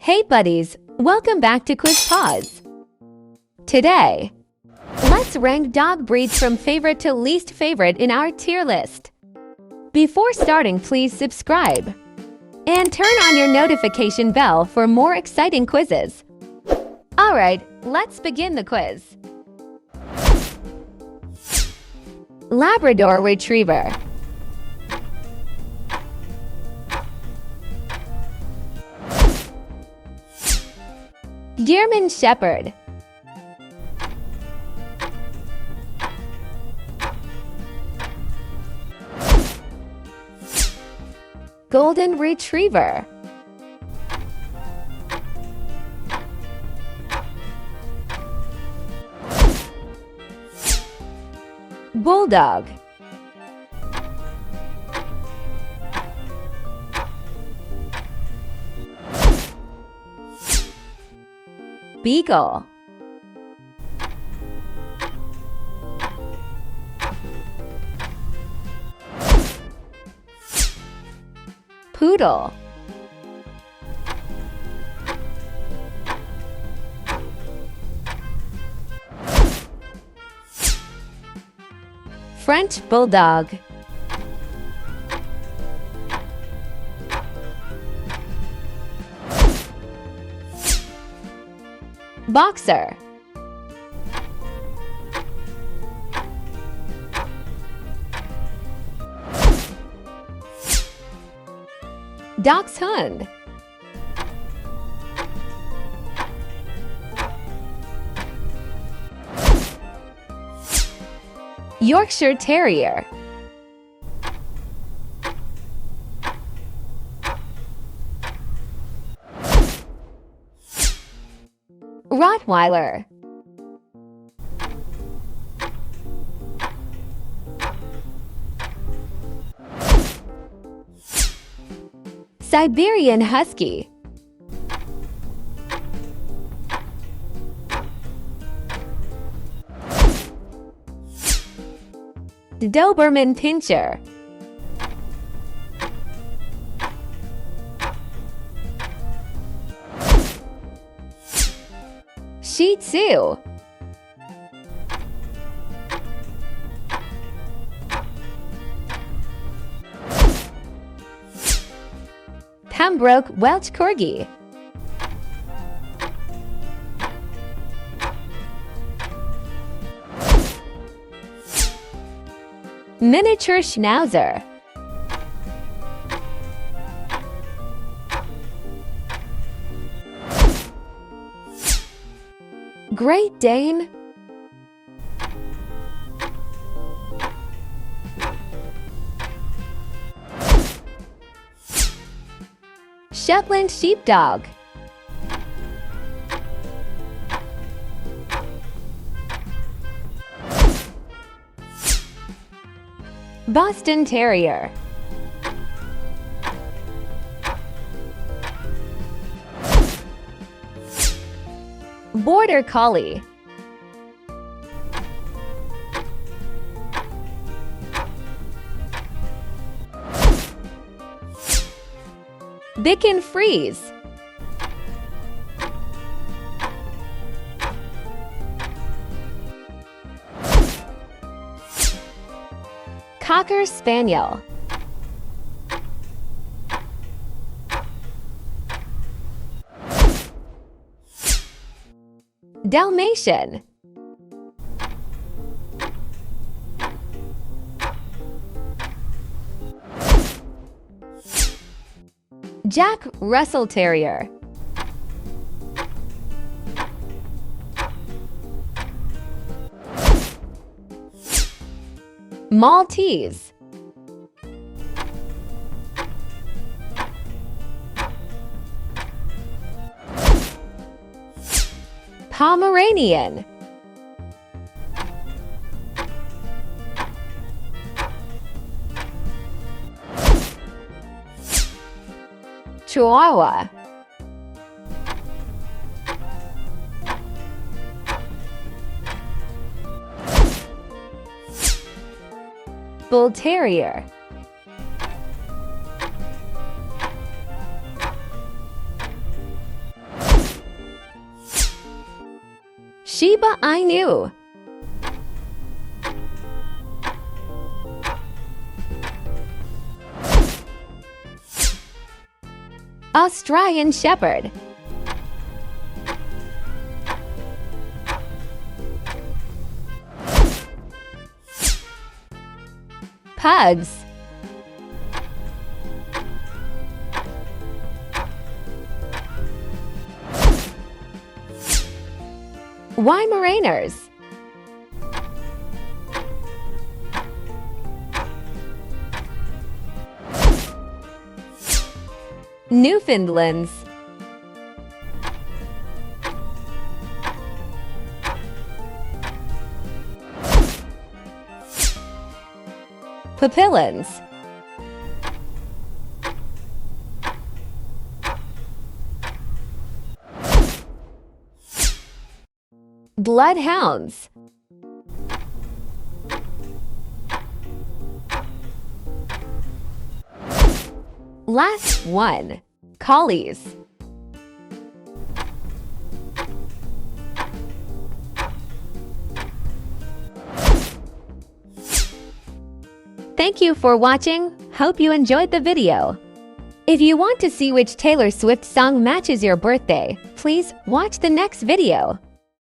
Hey buddies, welcome back to Quiz Paws. Today, let's rank dog breeds from favorite to least favorite in our tier list. Before starting, please subscribe and turn on your notification bell for more exciting quizzes. Alright, let's begin the quiz. Labrador Retriever. German Shepherd. Golden Retriever. Bulldog. Beagle. Poodle. French Bulldog. Boxer. Dachshund. Yorkshire Terrier. Rottweiler. Siberian Husky. Doberman Pinscher. Shih Tzu. Pembroke Welsh Corgi. Miniature Schnauzer. Great Dane. Shetland Sheepdog. Boston Terrier. Border Collie. Bick and Freeze. Cocker Spaniel. Dalmatian. Jack Russell Terrier. Maltese. Pomeranian. Chihuahua. Bull Terrier. Shiba Inu. Australian Shepherd. Pugs. Weimaraners. Newfoundlands. Papillons. Bloodhounds. Last one, collies. Thank you for watching. Hope you enjoyed the video. If you want to see which Taylor Swift song matches your birthday, please watch the next video.